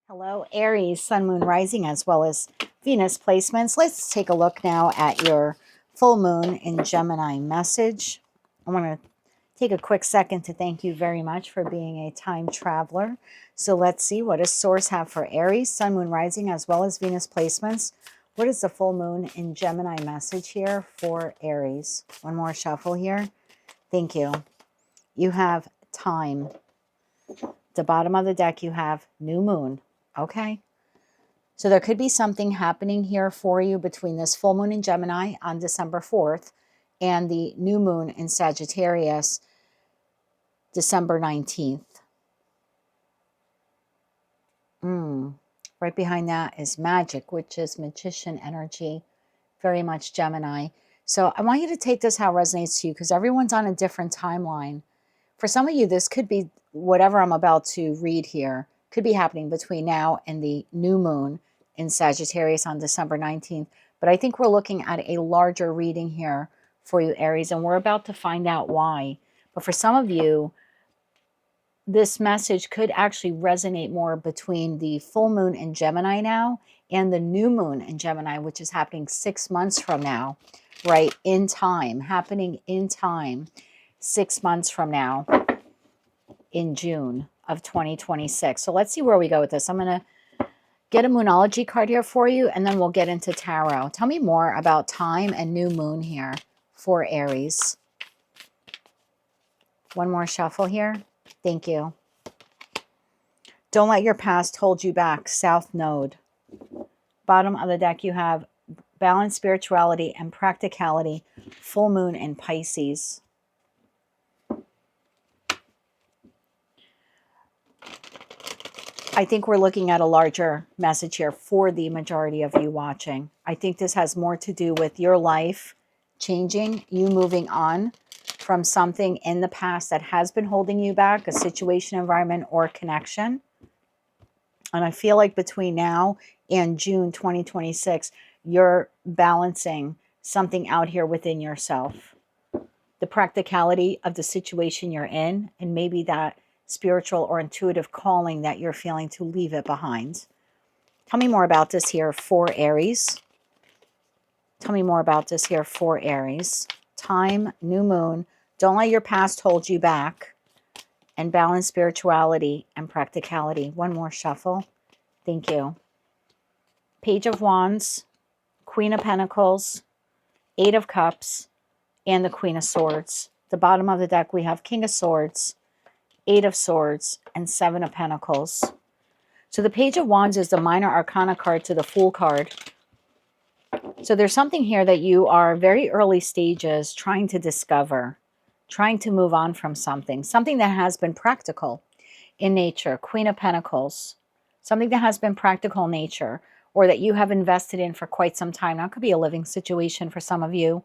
Hello, Aries, Sun, Moon, Rising, as well as Venus placements. Let's take a look now at your full moon in Gemini message. I want to take a quick second to thank you very much for being a time traveler. So let's see, what does Source have for Aries, Sun, Moon, Rising, as well as Venus placements? What is the full moon in Gemini message here for Aries? One more shuffle here. Thank you. You have time. The bottom of the deck, you have new moon. Okay. So there could be something happening here for you between this full moon in Gemini on December 4th and the new moon in Sagittarius, December 19th. Right behind that is magic, which is magician energy, very much Gemini. So I want you to take this how it resonates to you because everyone's on a different timeline. For some of you, this could be whatever I'm about to read here could be happening between now and the new moon in Sagittarius on December 19th. But I think we're looking at a larger reading here for you, Aries, and we're about to find out why. But for some of you, this message could actually resonate more between the full moon in Gemini now and the new moon in Gemini, which is happening 6 months from now, right? In time, happening in time, 6 months from now in June of 2026. So let's see where we go with this. I'm going to get a moonology card here for you, and then we'll get into tarot. Tell me more about time and new moon here for Aries. One more shuffle here. Thank you. Don't let your past hold you back. South Node. Bottom of the deck, you have balance, spirituality, and practicality. Full moon in Pisces. I think we're looking at a larger message here for the majority of you watching. I think this has more to do with your life changing, you moving on from something in the past that has been holding you back, a situation, environment, or connection. And I feel like between now and June 2026, you're balancing something out here within yourself. The practicality of the situation you're in, and maybe that spiritual or intuitive calling that you're feeling to leave it behind. Tell me more about this here for Aries. Tell me more about this here for Aries. Time, new moon. Don't let your past hold you back. And balance, spirituality, and practicality. One more shuffle. Thank you. Page of Wands, Queen of Pentacles, Eight of Cups, and the Queen of Swords. The bottom of the deck, we have King of Swords, Eight of Swords, and Seven of Pentacles. So the Page of Wands is the minor arcana card to the Fool card. So there's something here that you are very early stages trying to discover, trying to move on from something that has been practical in nature. Queen of Pentacles, something that has been practical in nature or that you have invested in for quite some time. Now, it could be a living situation for some of you.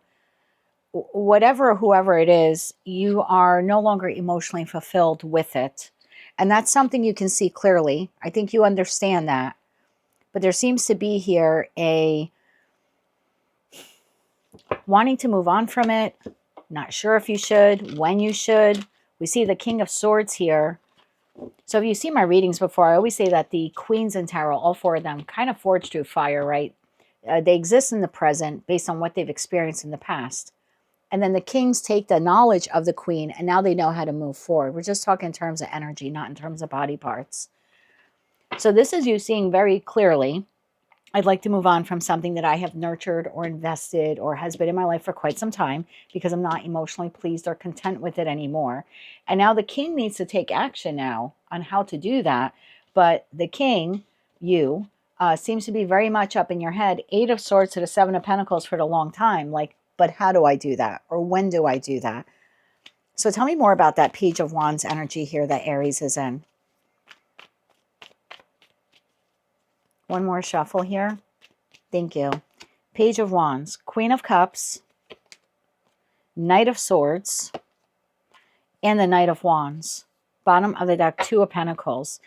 Whatever, whoever it is, you are no longer emotionally fulfilled with it. And that's something you can see clearly. I think you understand that. But there seems to be here a wanting to move on from it. Not sure if you should, when you should. We see the King of Swords here. So if you see my readings before, I always say that the queens in tarot, all four of them, kind of forged through fire, right? They exist in the present based on what they've experienced in the past. And then the kings take the knowledge of the queen, and now they know how to move forward. We're just talking in terms of energy, not in terms of body parts. So this is you seeing very clearly, I'd like to move on from something that I have nurtured or invested or has been in my life for quite some time because I'm not emotionally pleased or content with it anymore. And now the king needs to take action now on how to do that. But the king, you, seems to be very much up in your head. Eight of Swords to the Seven of Pentacles for a long time. Like, but how do I do that? Or when do I do that? So tell me more about that Page of Wands energy here that Aries is in. One more shuffle here. Thank you. Page of Wands, Queen of Cups, Knight of Swords, and the Knight of Wands. Bottom of the deck, Two of Pentacles.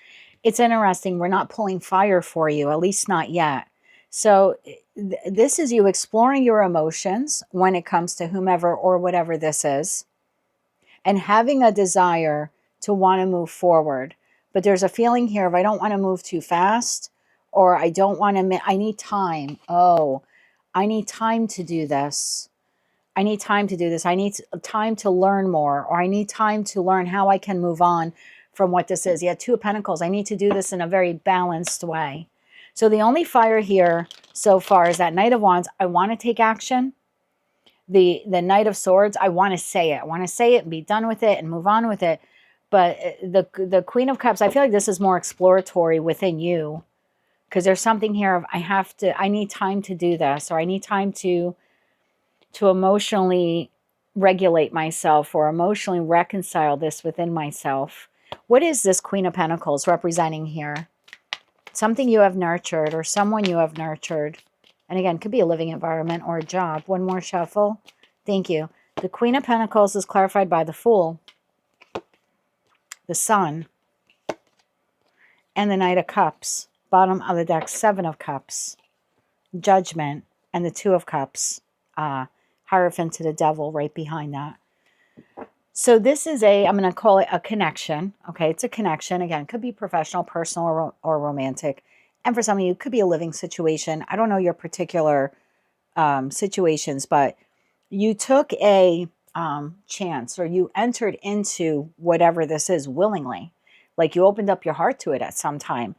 It's interesting. We're not pulling fire for you, at least not yet. So this is you exploring your emotions when it comes to whomever or whatever this is, and having a desire to want to move forward. But there's a feeling here of I don't want to move too fast, or I don't want to, I need time. Oh, I need time to do this. I need time to do this. I need time to learn more, or I need time to learn how I can move on from what this is. Yeah, Two of Pentacles. I need to do this in a very balanced way. So the only fire here so far is that Knight of Wands. I want to take action. The Knight of Swords, I want to say it. I want to say it and be done with it and move on with it. But the Queen of Cups, I feel like this is more exploratory within you, because there's something here of I need time to do this, or I need time to emotionally regulate myself or emotionally reconcile this within myself. What is this Queen of Pentacles representing here? Something you have nurtured or someone you have nurtured. And again, could be a living environment or a job. One more shuffle. Thank you. The Queen of Pentacles is clarified by the Fool, the Sun, and the Knight of Cups. Bottom of the deck, Seven of Cups, Judgment, and the Two of Cups. Hierophant to the Devil right behind that. So this is I'm going to call it a connection. Okay, it's a connection. Again, could be professional, personal, or romantic. And for some of you, it could be a living situation. I don't know your particular situations, but you took a chance, or you entered into whatever this is willingly. Like you opened up your heart to it at some time.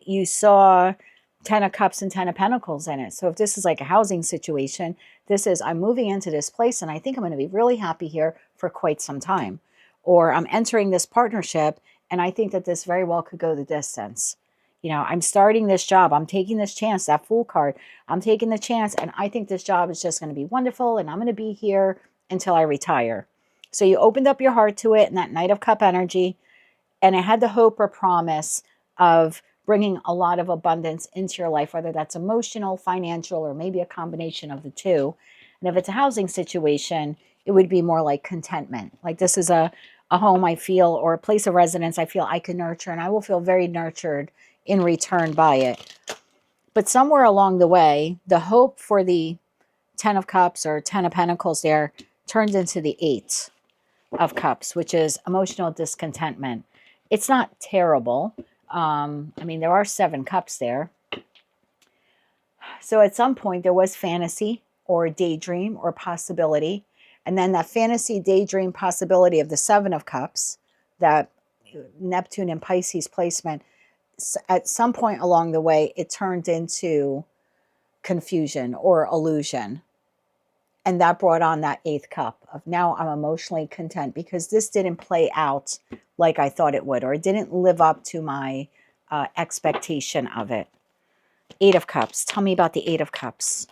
You saw 10 of Cups and 10 of Pentacles in it. So if this is like a housing situation, this is, I'm moving into this place and I think I'm going to be really happy here for quite some time. Or I'm entering this partnership and I think that this very well could go the distance. You know, I'm starting this job. I'm taking this chance, that Fool card. I'm taking the chance and I think this job is just going to be wonderful and I'm going to be here until I retire. So you opened up your heart to it and that Knight of Cup energy, and it had the hope or promise of bringing a lot of abundance into your life, whether that's emotional, financial, or maybe a combination of the two. And if it's a housing situation, it would be more like contentment. Like this is a home I feel, or a place of residence I feel I can nurture, and I will feel very nurtured in return by it. But somewhere along the way, the hope for the 10 of Cups or 10 of Pentacles there turned into the 8 of Cups, which is emotional discontentment. It's not terrible. I mean, there are 7 cups there. So at some point there was fantasy or daydream or possibility. And then that fantasy, daydream, possibility of the 7 of Cups, that Neptune and Pisces placement, at some point along the way, it turned into confusion or illusion. And that brought on that 8th cup of now I'm emotionally content because this didn't play out like I thought it would, or it didn't live up to my expectation of it. 8 of Cups. Tell me about the 8 of Cups.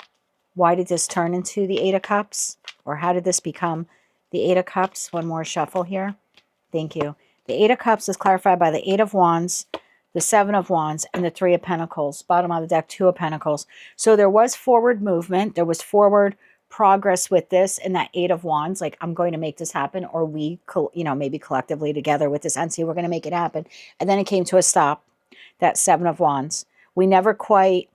Why did this turn into the 8 of Cups? Or how did this become the 8 of Cups? One more shuffle here. Thank you. The 8 of Cups is clarified by the 8 of Wands, the 7 of Wands, and the 3 of Pentacles. Bottom of the deck, 2 of Pentacles. So there was forward movement. There was forward progress with this and that 8 of Wands. Like, I'm going to make this happen. Or we, maybe collectively together with this entity, we're going to make it happen. And then it came to a stop, that 7 of Wands. We never quite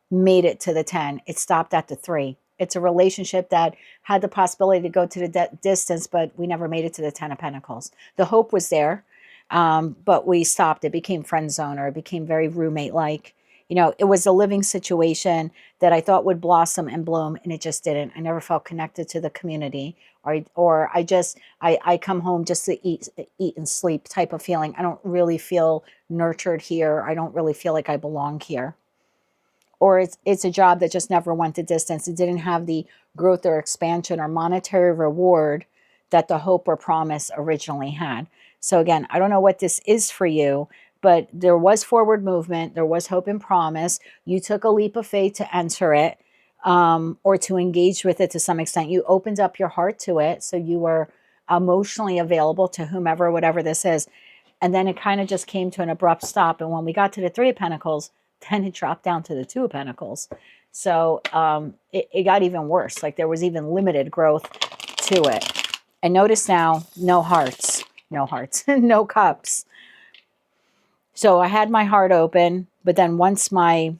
made it to the 10. It stopped at the 3. It's a relationship that had the possibility to go to the distance, but we never made it to the 10 of Pentacles. The hope was there, but we stopped. It became friend zone, or it became very roommate-like. It was a living situation that I thought would blossom and bloom, and it just didn't. I never felt connected to the community, or I come home just to eat and sleep type of feeling. I don't really feel nurtured here. I don't really feel like I belong here. Or it's a job that just never went the distance. It didn't have the growth or expansion or monetary reward that the hope or promise originally had. So again, I don't know what this is for you, but there was forward movement. There was hope and promise. You took a leap of faith to enter it, or to engage with it to some extent. You opened up your heart to it. So you were emotionally available to whomever, whatever this is. And then it kind of just came to an abrupt stop. And when we got to the 3 of Pentacles, then it dropped down to the 2 of Pentacles. So it got even worse. Like there was even limited growth to it. And notice now, no hearts, no cups. So I had my heart open, but then once I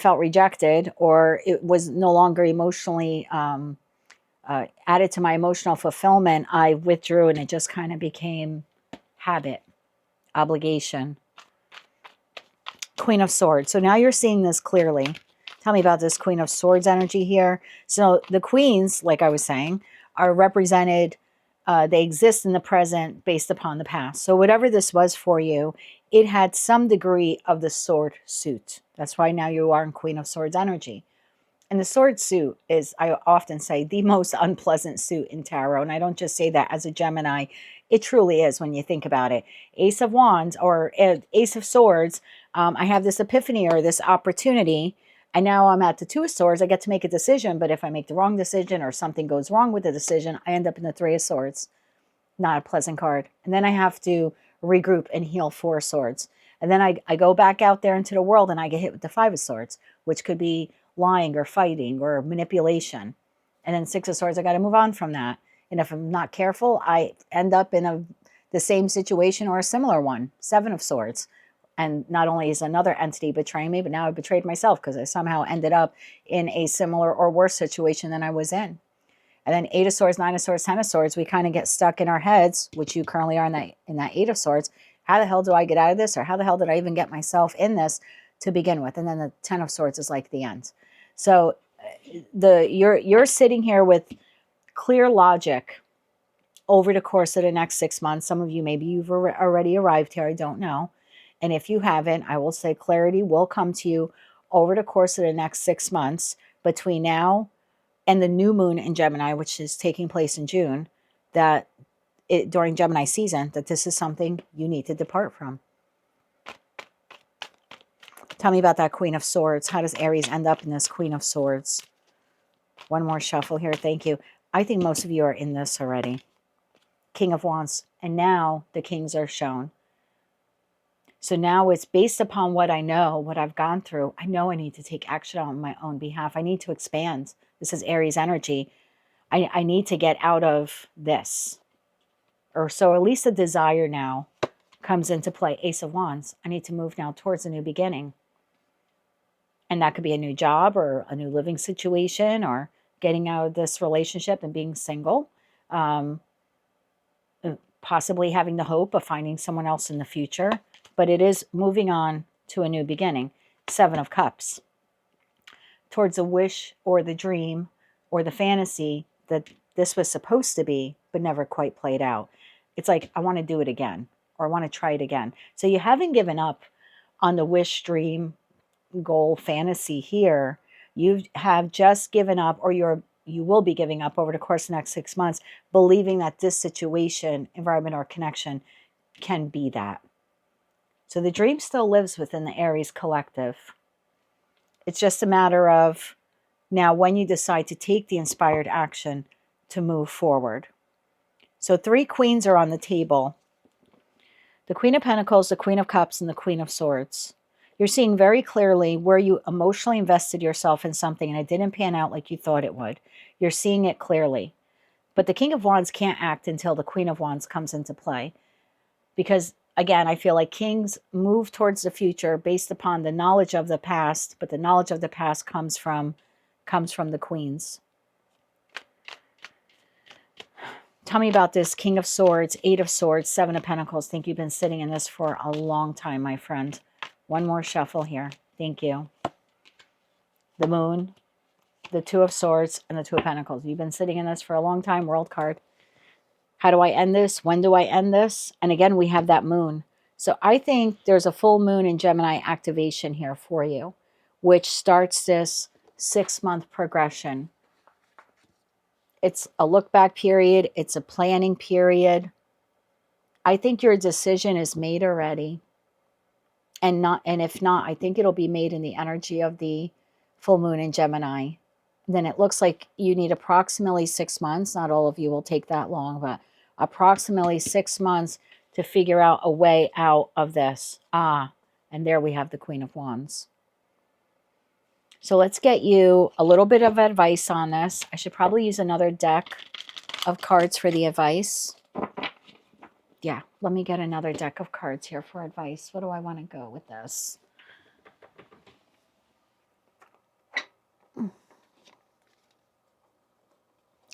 felt rejected, or it was no longer emotionally added to my emotional fulfillment, I withdrew, and it just kind of became habit. obligation. Queen of Swords. So now you're seeing this clearly. Tell me about this Queen of Swords energy here. So the queens, like I was saying, are represented, they exist in the present based upon the past. So whatever this was for you, it had some degree of the sword suit. That's why now you are in Queen of Swords energy. And the sword suit is, I often say, the most unpleasant suit in tarot. And I don't just say that as a Gemini. It truly is when you think about it. Ace of Wands or Ace of Swords, I have this epiphany or this opportunity. And now I'm at the Two of Swords. I get to make a decision. But if I make the wrong decision or something goes wrong with the decision, I end up in the Three of Swords. Not a pleasant card. And then I have to regroup and heal Four of Swords. And then I go back out there into the world and I get hit with the Five of Swords, which could be lying or fighting or manipulation. And then Six of Swords, I got to move on from that. And if I'm not careful, I end up in the same situation or a similar one. Seven of Swords. And not only is another entity betraying me, but now I betrayed myself because I somehow ended up in a similar or worse situation than I was in. And then Eight of Swords, Nine of Swords, Ten of Swords, we kind of get stuck in our heads, which you currently are in that Eight of Swords. How the hell do I get out of this? Or how the hell did I even get myself in this to begin with? And then the Ten of Swords is like the end. So you're sitting here with clear logic over the course of the next 6 months. Some of you, maybe you've already arrived here. I don't know. And if you haven't, I will say clarity will come to you over the course of the next 6 months between now and the new moon in Gemini, which is taking place in June, that during Gemini season, that this is something you need to depart from. Tell me about that Queen of Swords. How does Aries end up in this Queen of Swords? One more shuffle here. Thank you. I think most of you are in this already. King of Wands. And now the kings are shown. So now it's based upon what I know, what I've gone through. I know I need to take action on my own behalf. I need to expand. This is Aries energy. I need to get out of this. Or so at least a desire now comes into play. Ace of Wands. I need to move now towards a new beginning. And that could be a new job or a new living situation or getting out of this relationship and being single. Possibly having the hope of finding someone else in the future. But it is moving on to a new beginning. Seven of Cups. Towards a wish or the dream or the fantasy that this was supposed to be, but never quite played out. It's like, I want to do it again, or I want to try it again. So you haven't given up on the wish, dream, goal, fantasy here. You have just given up, or you will be giving up over the course of the next 6 months, believing that this situation, environment, or connection can be that. So the dream still lives within the Aries collective. It's just a matter of now when you decide to take the inspired action to move forward. So 3 queens are on the table. The Queen of Pentacles, the Queen of Cups, and the Queen of Swords. You're seeing very clearly where you emotionally invested yourself in something and it didn't pan out like you thought it would. You're seeing it clearly. But the King of Wands can't act until the Queen of Wands comes into play. Because, again, I feel like kings move towards the future based upon the knowledge of the past, but the knowledge of the past comes from the queens. Tell me about this King of Swords, Eight of Swords, Seven of Pentacles. Think you've been sitting in this for a long time, my friend. One more shuffle here. Thank you. The Moon, the Two of Swords, and the Two of Pentacles. You've been sitting in this for a long time. World card. How do I end this? When do I end this? And again, we have that moon. So I think there's a full moon in Gemini activation here for you, which starts this 6-month progression. It's a look back period. It's a planning period. I think your decision is made already. And if not, I think it'll be made in the energy of the full moon in Gemini. Then it looks like you need approximately 6 months. Not all of you will take that long, but approximately 6 months to figure out a way out of this. And there we have the Queen of Wands. So let's get you a little bit of advice on this. I should probably use another deck of cards for the advice. Yeah, let me get another deck of cards here for advice. What do I want to go with this?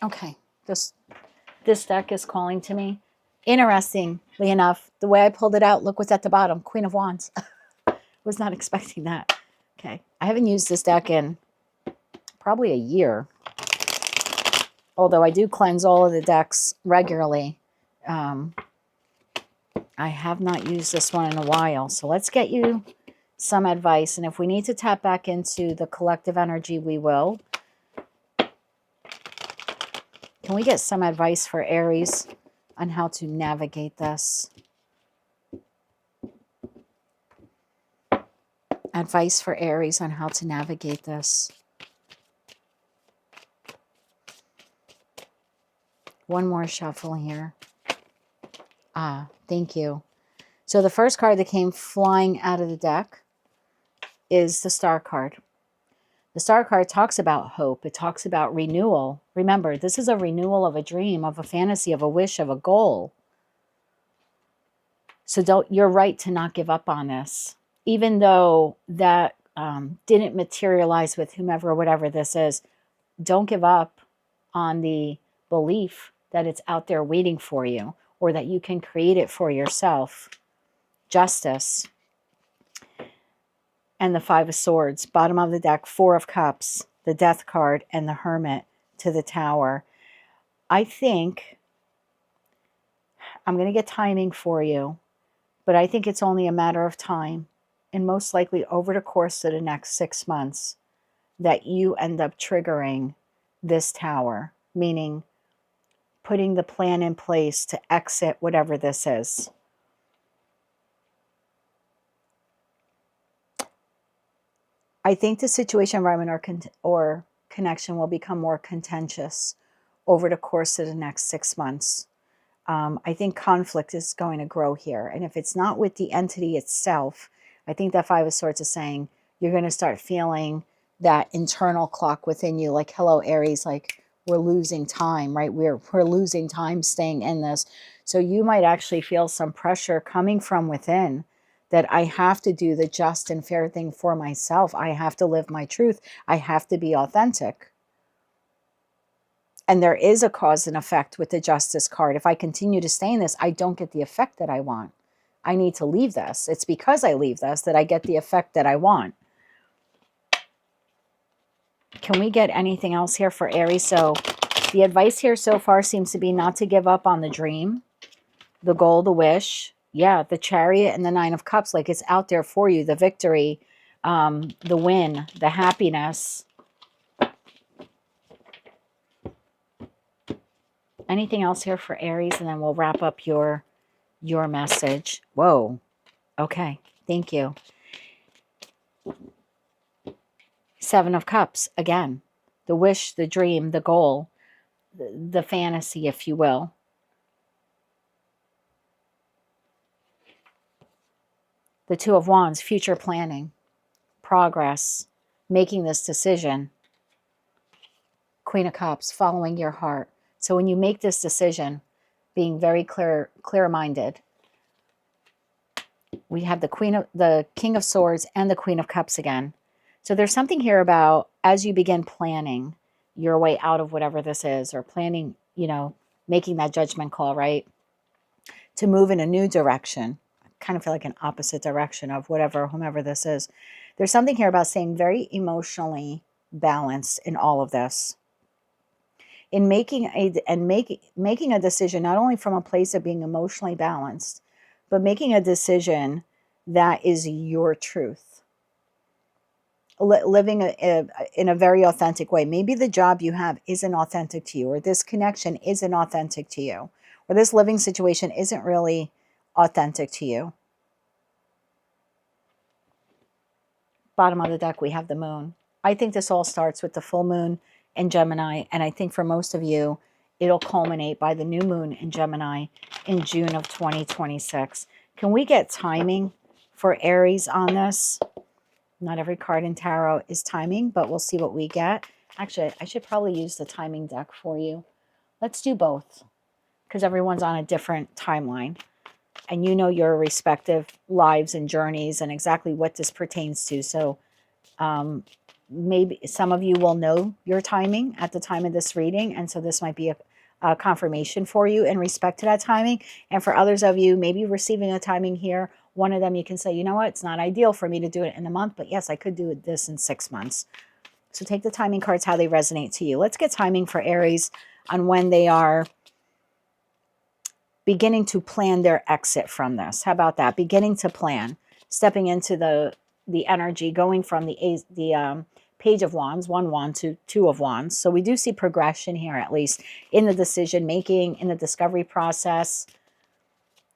Okay, this deck is calling to me. Interesting enough, the way I pulled it out, look what's at the bottom. Queen of Wands. Was not expecting that. Okay. I haven't used this deck in probably a year. Although I do cleanse all of the decks regularly. I have not used this one in a while. So let's get you some advice. And if we need to tap back into the collective energy, we will. Can we get some advice for Aries on how to navigate this? Advice for Aries on how to navigate this. One more shuffle here. Thank you. So the first card that came flying out of the deck is the Star card. The Star card talks about hope. It talks about renewal. Remember, this is a renewal of a dream, of a fantasy, of a wish, of a goal. So you're right to not give up on this. Even though that didn't materialize with whomever or whatever this is, don't give up on the belief that it's out there waiting for you, or that you can create it for yourself. Justice. And the Five of Swords. Bottom of the deck, Four of Cups, the Death card, and the Hermit to the Tower. I think I'm going to get timing for you, but I think it's only a matter of time, and most likely over the course of the next 6 months, that you end up triggering this Tower, meaning putting the plan in place to exit whatever this is. I think the situation, environment, or connection will become more contentious over the course of the next 6 months. I think conflict is going to grow here. And if it's not with the entity itself, I think that Five of Swords is saying you're going to start feeling that internal clock within you, like, hello, Aries, like, we're losing time, right? We're losing time staying in this. So you might actually feel some pressure coming from within, that I have to do the just and fair thing for myself. I have to live my truth. I have to be authentic. And there is a cause and effect with the Justice card. If I continue to stay in this, I don't get the effect that I want. I need to leave this. It's because I leave this that I get the effect that I want. Can we get anything else here for Aries? So the advice here so far seems to be not to give up on the dream, the goal, the wish. Yeah, the Chariot and the Nine of Cups, like it's out there for you. The victory, the win, the happiness. Anything else here for Aries? And then we'll wrap up your message. Whoa. Okay. Thank you. Seven of Cups. Again, the wish, the dream, the goal, the fantasy, if you will. The Two of Wands, future planning, progress, making this decision. Queen of Cups, following your heart. So when you make this decision, being very clear-minded, we have the King of Swords and the Queen of Cups again. So there's something here about as you begin planning your way out of whatever this is, or planning, making that judgment call, right? To move in a new direction. I kind of feel like an opposite direction of whomever this is. There's something here about staying very emotionally balanced in all of this. In making a decision, not only from a place of being emotionally balanced, but making a decision that is your truth. Living in a very authentic way. Maybe the job you have isn't authentic to you, or this connection isn't authentic to you, or this living situation isn't really authentic to you. Bottom of the deck, we have the Moon. I think this all starts with the full moon in Gemini, and I think for most of you, it'll culminate by the new moon in Gemini in June of 2026. Can we get timing for Aries on this? Not every card in tarot is timing, but we'll see what we get. Actually, I should probably use the timing deck for you. Let's do both, because everyone's on a different timeline. And you know your respective lives and journeys and exactly what this pertains to. So maybe some of you will know your timing at the time of this reading. And so this might be confirmation for you in respect to that timing. And for others of you, maybe receiving a timing here, one of them you can say, you know what, it's not ideal for me to do it in a month, but yes, I could do this in 6 months. So take the timing cards, how they resonate to you. Let's get timing for Aries on when they are beginning to plan their exit from this. How about that? Beginning to plan, stepping into the energy, going from the Page of Wands, 1 wand, to 2 of Wands. So we do see progression here, at least in the decision making, in the discovery process.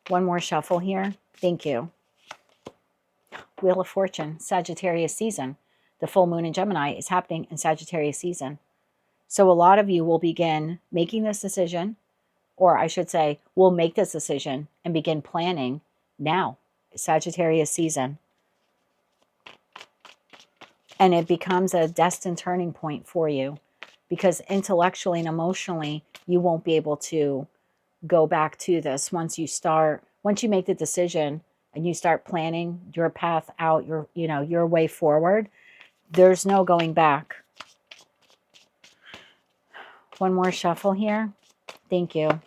One more shuffle here. Thank you. Wheel of Fortune, Sagittarius season. The full moon in Gemini is happening in Sagittarius season. So a lot of you will begin making this decision, or I should say, will make this decision and begin planning now, Sagittarius season. And it becomes a destined turning point for you, because intellectually and emotionally, you won't be able to go back to this once you make the decision and you start planning your path out, your way forward. There's no going back. One more shuffle here. Thank you.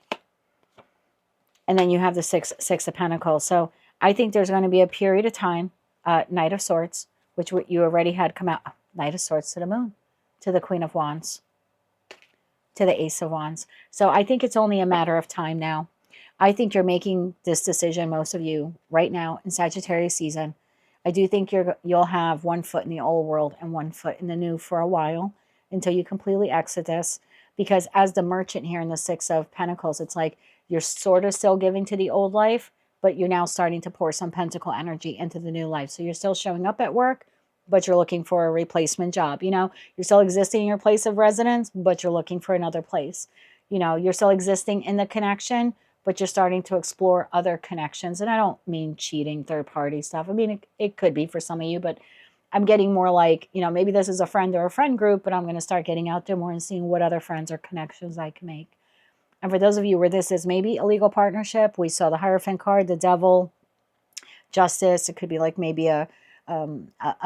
And then you have the six of Pentacles. So I think there's going to be a period of time, Knight of Swords, which you already had come out. Knight of Swords to the Moon, to the Queen of Wands, to the Ace of Wands. So I think it's only a matter of time now. I think you're making this decision, most of you, right now in Sagittarius season. I do think you'll have 1 foot in the old world and 1 foot in the new for a while, until you completely exit this. Because as the Merchant here in the 6 of Pentacles, it's like you're sort of still giving to the old life, but you're now starting to pour some Pentacle energy into the new life. So you're still showing up at work, but you're looking for a replacement job. You're still existing in your place of residence, but you're looking for another place. You're still existing in the connection, but you're starting to explore other connections. And I don't mean cheating, third-party stuff. I mean, it could be for some of you, but I'm getting more like, maybe this is a friend or a friend group, but I'm going to start getting out there more and seeing what other friends or connections I can make. And for those of you where this is maybe a legal partnership, we saw the Hierophant card, the Devil, Justice. It could be like maybe a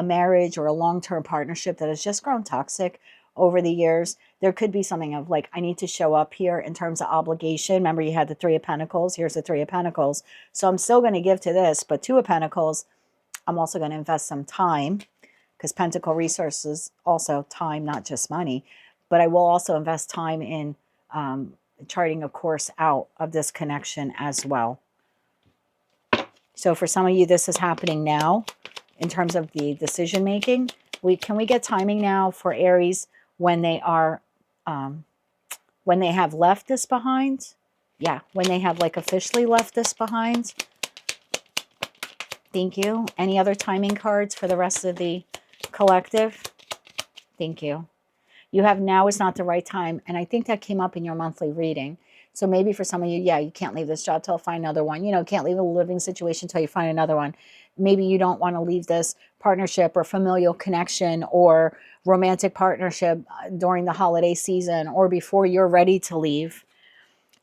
marriage or a long-term partnership that has just grown toxic over the years. There could be something of like, I need to show up here in terms of obligation. Remember, you had the 3 of Pentacles. Here's the 3 of Pentacles. So I'm still going to give to this, but 2 of Pentacles, I'm also going to invest some time, because Pentacle resources, also time, not just money. But I will also invest time in charting a course out of this connection as well. So for some of you, this is happening now in terms of the decision making. Can we get timing now for Aries when they are when they have left this behind? Yeah, when they have like officially left this behind. Thank you. Any other timing cards for the rest of the collective? Thank you. You have now is not the right time. And I think that came up in your monthly reading. So maybe for some of you, yeah, you can't leave this job till you find another one. Can't leave a living situation till you find another one. Maybe you don't want to leave this partnership or familial connection or romantic partnership during the holiday season or before you're ready to leave.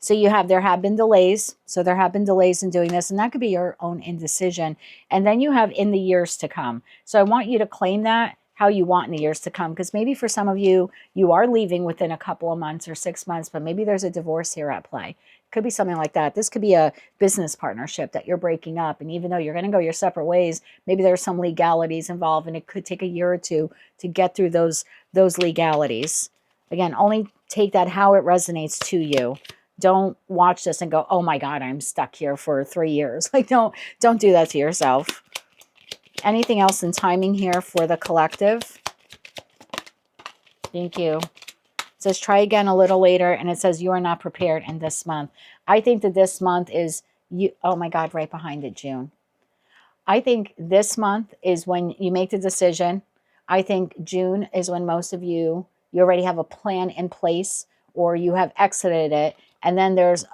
So there have been delays. So there have been delays in doing this, and that could be your own indecision. And then you have in the years to come. So I want you to claim that how you want in the years to come, because maybe for some of you, you are leaving within a couple of months or 6 months, but maybe there's a divorce here at play. Could be something like that. This could be a business partnership that you're breaking up. And even though you're going to go your separate ways, maybe there's some legalities involved, and it could take a year or two to get through those legalities. Again, only take that how it resonates to you. Don't watch this and go, oh my God, I'm stuck here for 3 years. Like, don't do that to yourself. Anything else in timing here for the collective? Thank you. It says try again a little later, and it says you are not prepared in this month. I think that this month is you. Oh my God, right behind it, June. I think this month is when you make the decision. I think June is when most of you already have a plan in place, or you have exited it. And then there's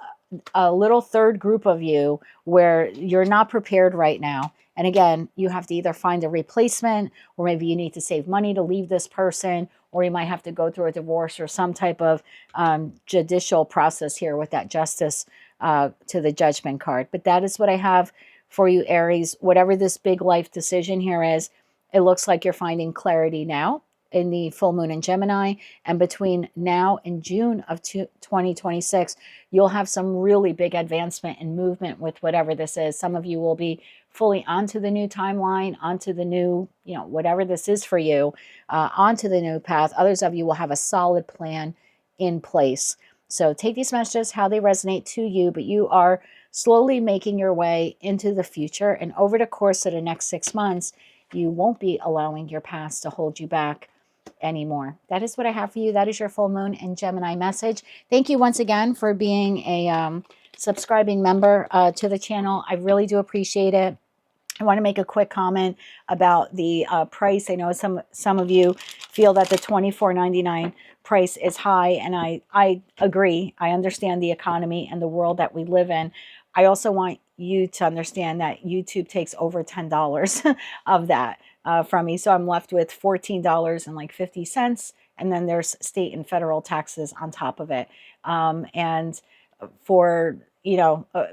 a little third group of you where you're not prepared right now. And again, you have to either find a replacement, or maybe you need to save money to leave this person, or you might have to go through a divorce or some type of judicial process here with that Justice to the Judgment card. But that is what I have for you, Aries. Whatever this big life decision here is, it looks like you're finding clarity now. in the full moon in Gemini. And between now and June of 2026, you'll have some really big advancement and movement with whatever this is. Some of you will be fully onto the new timeline, onto the new, whatever this is for you, onto the new path. Others of you will have a solid plan in place. So take these messages how they resonate to you, but you are slowly making your way into the future. And over the course of the next 6 months, you won't be allowing your past to hold you back anymore. That is what I have for you. That is your full moon and Gemini message. Thank you once again for being a subscribing member to the channel. I really do appreciate it. I want to make a quick comment about the price. I know some of you feel that the $24.99 price is high, and I agree. I understand the economy and the world that we live in. I also want you to understand that YouTube takes over $10 of that from me. So I'm left with $14.50, and then there's state and federal taxes on top of it. And for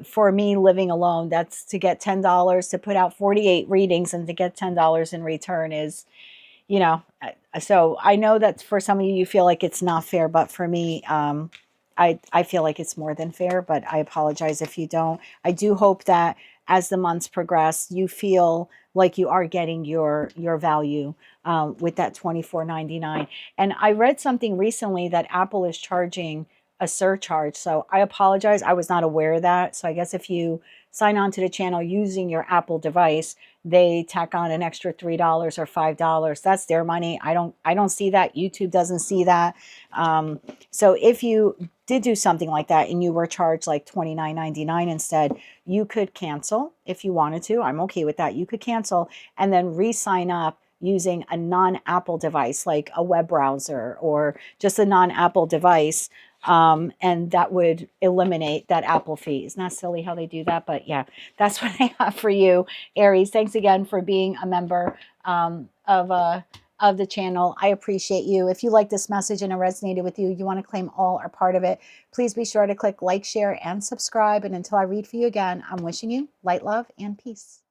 for me living alone, that's to get $10 to put out 48 readings, and to get $10 in return is, so I know that for some of you, you feel like it's not fair, but for me, I feel like it's more than fair, but I apologize if you don't. I do hope that as the months progress, you feel like you are getting your value with that $24.99. And I read something recently that Apple is charging a surcharge. So I apologize. I was not aware of that. So I guess if you sign on to the channel using your Apple device, they tack on an extra $3 or $5. That's their money. I don't see that. YouTube doesn't see that. So if you did do something like that and you were charged like $29.99 instead, you could cancel if you wanted to. I'm okay with that. You could cancel and then re-sign up using a non-Apple device, like a web browser or just a non-Apple device. And that would eliminate that Apple fee. It's not silly how they do that, but yeah, that's what I have for you, Aries. Thanks again for being a member of the channel. I appreciate you. If you like this message and it resonated with you, you want to claim all or part of it, please be sure to click like, share, and subscribe. And until I read for you again, I'm wishing you light, love, and peace.